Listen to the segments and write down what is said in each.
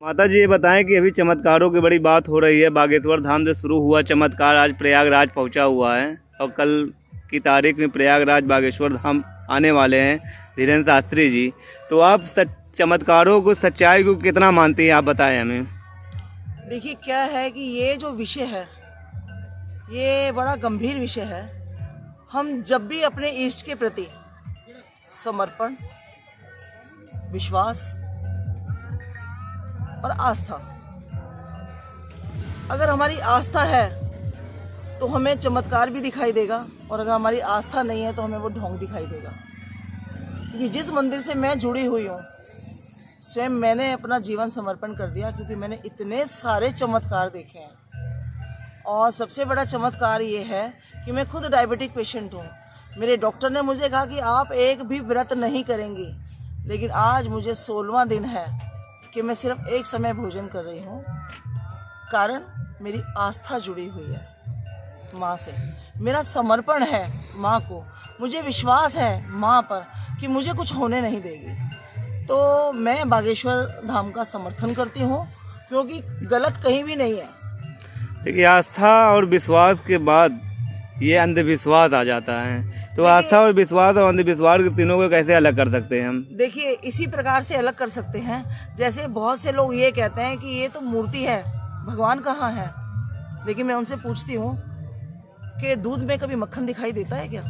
माता जी ये बताएं कि अभी चमत्कारों की बड़ी बात हो रही है। बागेश्वर धाम से शुरू हुआ चमत्कार आज प्रयागराज पहुंचा हुआ है और कल की तारीख में प्रयागराज बागेश्वर धाम आने वाले हैं धीरेन्द्र शास्त्री जी। तो आप चमत्कारों को, सच्चाई को कितना मानती हैं, आप बताएं हमें। देखिए क्या है कि ये जो विषय है ये बड़ा गंभीर विषय है। हम जब भी अपने इष्ट के प्रति समर्पण, विश्वास और आस्था, अगर हमारी आस्था है तो हमें चमत्कार भी दिखाई देगा, और अगर हमारी आस्था नहीं है तो हमें वो ढोंग दिखाई देगा। क्योंकि जिस मंदिर से मैं जुड़ी हुई हूँ, स्वयं मैंने अपना जीवन समर्पण कर दिया, क्योंकि मैंने इतने सारे चमत्कार देखे हैं। और सबसे बड़ा चमत्कार ये है कि मैं खुद डायबिटिक पेशेंट हूँ। मेरे डॉक्टर ने मुझे कहा कि आप एक भी व्रत नहीं करेंगी, लेकिन आज मुझे 16वां दिन है कि मैं सिर्फ एक समय भोजन कर रही हूँ। कारण मेरी आस्था जुड़ी हुई है माँ से, मेरा समर्पण है माँ को, मुझे विश्वास है माँ पर कि मुझे कुछ होने नहीं देगी। तो मैं बागेश्वर धाम का समर्थन करती हूँ, क्योंकि गलत कहीं भी नहीं है। देखिए, आस्था और विश्वास के बाद ये अंधविश्वास आ जाता है। तो आस्था और विश्वास और अंधविश्वास के तीनों को कैसे अलग कर सकते हैं हम? देखिए, इसी प्रकार से अलग कर सकते हैं। जैसे बहुत से लोग ये कहते हैं कि ये तो मूर्ति है, भगवान कहाँ है। लेकिन मैं उनसे पूछती हूँ कि दूध में कभी मक्खन दिखाई देता है क्या?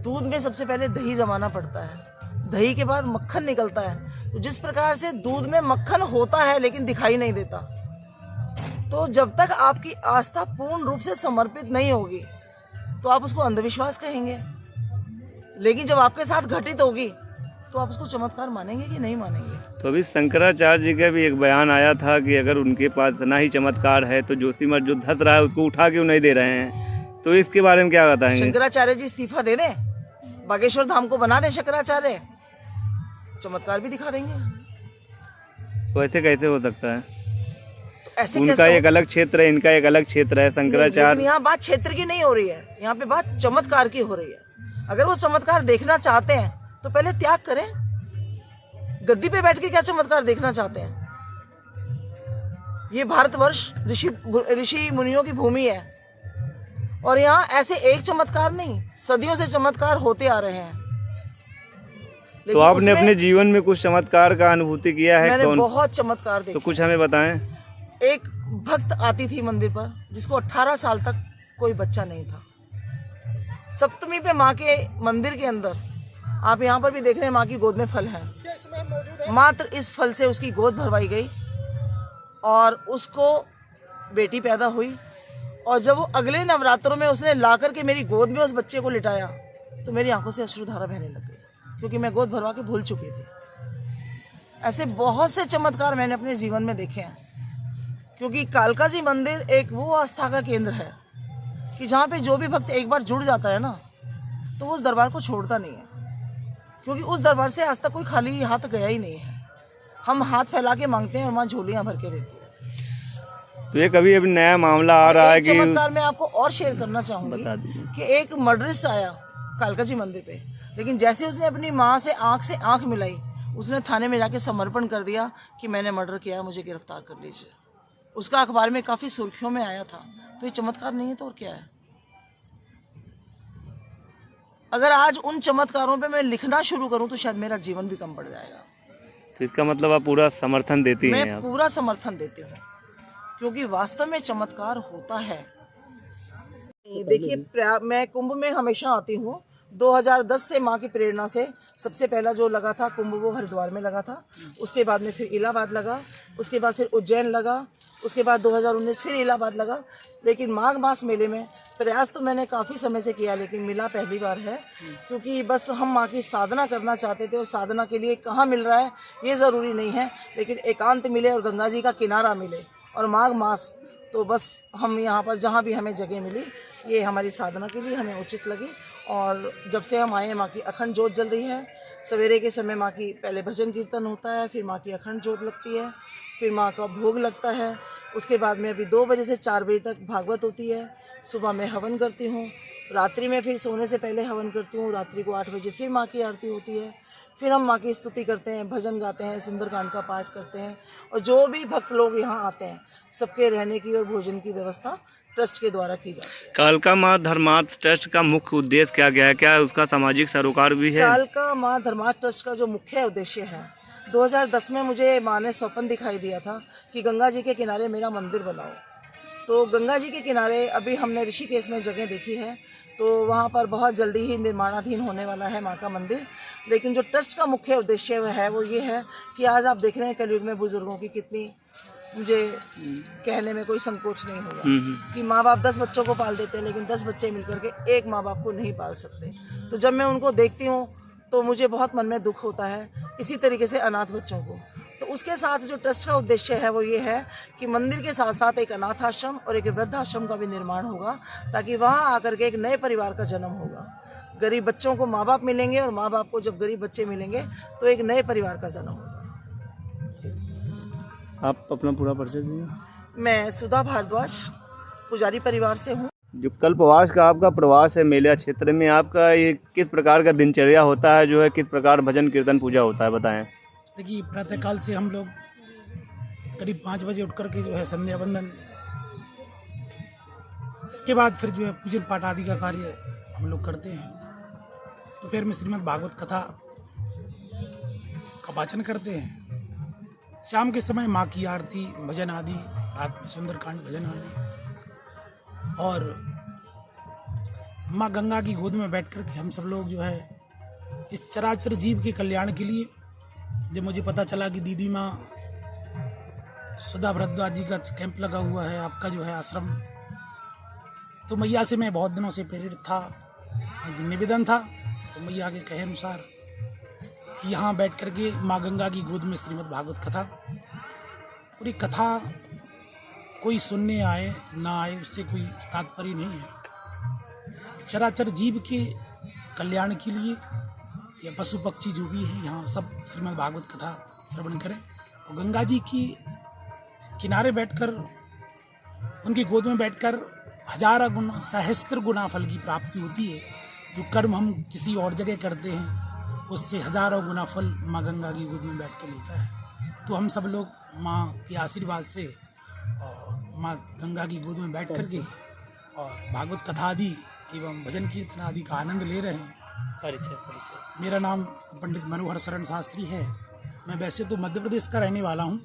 दूध में सबसे पहले दही जमाना पड़ता है, दही के बाद मक्खन निकलता है। तो जिस प्रकार से दूध में मक्खन होता है लेकिन दिखाई नहीं देता, तो जब तक आपकी आस्था पूर्ण रूप से समर्पित नहीं होगी तो आप उसको अंधविश्वास कहेंगे। लेकिन जब आपके साथ घटित होगी तो आप उसको चमत्कार मानेंगे कि नहीं मानेंगे? तो अभी शंकराचार्य जी का भी एक बयान आया था कि अगर उनके पास इतना ही चमत्कार है तो जोशीमठ जो धस रहा है उसको उठा क्यों नहीं दे रहे हैं। तो इसके बारे में क्या बताएंगे? शंकराचार्य जी इस्तीफा दे दें, बागेश्वर धाम को बना दें शंकराचार्य, चमत्कार भी दिखा देंगे। तो ऐसे कैसे हो सकता है? ऐसे उनका एक अलग क्षेत्र है, इनका एक अलग क्षेत्र है। शंकराचार्य, यहाँ बात क्षेत्र की नहीं हो रही है, यहाँ पे बात चमत्कार की हो रही है। अगर वो चमत्कार देखना चाहते हैं तो पहले त्याग करें। गद्दी पे बैठ के क्या चमत्कार देखना चाहते हैं? ये भारतवर्ष ऋषि मुनियों की भूमि है, और यहाँ ऐसे एक चमत्कार नहीं, सदियों से चमत्कार होते आ रहे हैं। तो आपने अपने जीवन में कुछ चमत्कार का अनुभूति किया है? मैंने बहुत चमत्कार देखे। तो कुछ हमें बताएं। एक भक्त आती थी मंदिर पर, जिसको 18 साल तक कोई बच्चा नहीं था। सप्तमी पे माँ के मंदिर के अंदर, आप यहाँ पर भी देख रहे हैं, माँ की गोद में फल है। मात्र इस फल से उसकी गोद भरवाई गई और उसको बेटी पैदा हुई। और जब वो अगले नवरात्रों में उसने ला करके मेरी गोद में उस बच्चे को लिटाया तो मेरी आंखों से अश्रुधारा बहने लग गई, क्योंकि मैं गोद भरवा के भूल चुकी थी। ऐसे बहुत से चमत्कार मैंने अपने जीवन में देखे हैं, क्योंकि कालका जी मंदिर एक वो आस्था का केंद्र है कि जहाँ पे जो भी भक्त एक बार जुड़ जाता है ना, तो वो उस दरबार को छोड़ता नहीं है। क्योंकि उस दरबार से आज तक कोई खाली हाथ गया ही नहीं है। हम हाथ फैला के मांगते हैं और माँ झोलियाँ भर के देती है। तो ये कभी अभी नया मामला आ रहा है कि चमत्कार मैं आपको और शेयर करना चाहूंगी। बता दीजिए कि एक मर्डरिस्ट आया कालका जी मंदिर पे, लेकिन जैसे उसने अपनी माँ से आंख मिलाई, उसने थाने में जाके समर्पण कर दिया कि मैंने मर्डर किया है, मुझे गिरफ्तार कर लीजिए। उसका अखबार में काफी सुर्खियों में आया था। तो ये चमत्कार नहीं है तो और क्या है? अगर आज उन चमत्कारों पे मैं लिखना शुरू करूं तो शायद मेरा जीवन भी कम पड़ जाएगा। तो इसका मतलब आप पूरा समर्थन देती हैं? मैं पूरा समर्थन देती हूँ, क्योंकि वास्तव में चमत्कार होता है। देखिए, मैं कुंभ में हमेशा आती हूँ। 2010 से माँ की प्रेरणा से सबसे पहला जो लगा था कुंभ, वो हरिद्वार में लगा था। उसके बाद में फिर इलाहाबाद लगा, उसके बाद फिर उज्जैन लगा, उसके बाद 2019 फिर इलाहाबाद लगा। लेकिन माघ मास मेले में प्रयास तो मैंने काफ़ी समय से किया, लेकिन मिला पहली बार है। क्योंकि बस हम माँ की साधना करना चाहते थे, और साधना के लिए कहाँ मिल रहा है ये ज़रूरी नहीं है, लेकिन एकांत मिले और गंगा जी का किनारा मिले और माघ मास, तो बस हम यहाँ पर जहाँ भी हमें जगह मिली, ये हमारी साधना के लिए हमें उचित लगी। और जब से हम आए, माँ की अखंड ज्योत जल रही है। सवेरे के समय माँ की पहले भजन कीर्तन होता है, फिर माँ की अखंड ज्योत लगती है, फिर माँ का भोग लगता है। उसके बाद में अभी 2 बजे से 4 बजे तक भागवत होती है। सुबह में हवन करती हूँ, रात्रि में फिर सोने से पहले हवन करती हूँ, रात्रि को 8 बजे फिर माँ की आरती होती है। फिर हम माँ की स्तुति करते हैं, भजन गाते हैं, सुंदरकांड का पाठ करते हैं। और जो भी भक्त लोग यहाँ आते हैं सबके रहने की और भोजन की व्यवस्था ट्रस्ट के द्वारा की जाती है। कालका माँ धर्मार्थ ट्रस्ट का मुख्य उद्देश्य क्या गया है? क्या उसका सामाजिक सरोकार भी है? कालका माँ धर्मार्थ ट्रस्ट का जो मुख्य उद्देश्य है, 2010 में मुझे माँ ने स्वप्न दिखाई दिया था कि गंगा जी के किनारे मेरा मंदिर बनाओ। तो गंगा जी के किनारे अभी हमने ऋषिकेश में जगह देखी है, तो वहाँ पर बहुत जल्दी ही निर्माणाधीन होने वाला है माँ का मंदिर। लेकिन जो ट्रस्ट का मुख्य उद्देश्य है वो ये है कि आज आप देख रहे हैं कलयुग में बुजुर्गों की कितनी, मुझे कहने में कोई संकोच नहीं होगा कि माँ बाप 10 बच्चों को पाल देते हैं, लेकिन 10 बच्चे मिलकर के एक माँ बाप को नहीं पाल सकते। तो जब मैं उनको देखती हूँ तो मुझे बहुत मन में दुख होता है। इसी तरीके से अनाथ बच्चों को, तो उसके साथ जो ट्रस्ट का उद्देश्य है वो ये है कि मंदिर के साथ साथ एक अनाथ आश्रम और एक वृद्धाश्रम का भी निर्माण होगा, ताकि वहाँ आकर के एक नए परिवार का जन्म होगा। गरीब बच्चों को माँ बाप मिलेंगे और माँ बाप को जब गरीब बच्चे मिलेंगे तो एक नए परिवार का जन्म होगा। आप अपना पूरा परिचय दीजिए। मैं सुधा भारद्वाज पुजारी परिवार से हूँ। जो कल्पवास का आपका प्रवास है मेला क्षेत्र में, आपका ये किस प्रकार का दिनचर्या होता है, जो है किस प्रकार भजन कीर्तन पूजा होता है, बताएं। देखिए, प्रातःकाल से हम लोग करीब 5 बजे उठ करके जो है संध्या वंदन, इसके बाद फिर जो है पूजन पाठ आदि का कार्य हम लोग करते हैं। दोपहर में श्रीमद् भागवत कथा का वाचन करते हैं। शाम के समय माँ की आरती, भजन आदि, रात में सुंदरकांड भजन आदि, और माँ गंगा की गोद में बैठ कर के हम सब लोग जो है इस चराचर जीव के कल्याण के लिए, जब मुझे पता चला कि दीदी माँ सुधा भारद्वाज जी का कैंप लगा हुआ है, आपका जो है आश्रम, तो मैया से मैं बहुत दिनों से प्रेरित था। एक निवेदन था, तो मैया के कहे अनुसार कि यहाँ बैठ करके माँ गंगा की गोद में श्रीमद् भागवत कथा, पूरी कथा कोई सुनने आए ना आए उससे कोई तात्पर्य नहीं है। चराचर जीव के कल्याण के लिए या पशु पक्षी जो भी है, यहाँ सब श्रीमद् भागवत कथा श्रवण करें और गंगा जी की किनारे बैठकर, उनकी गोद में बैठकर 1000 गुना, सहस्त्र गुना फल की प्राप्ति होती है। जो कर्म हम किसी और जगह करते हैं उससे 1000 गुना फल माँ गंगा की गोद में बैठ कर मिलता है। तो हम सब लोग माँ के आशीर्वाद से और माँ गंगा की गोद में बैठ करके और भागवत कथा आदि एवं भजन कीर्तन आदि का आनंद ले रहे हैं। मेरा नाम पंडित मनोहर शरण शास्त्री है। मैं वैसे तो मध्य प्रदेश का रहने वाला हूँ,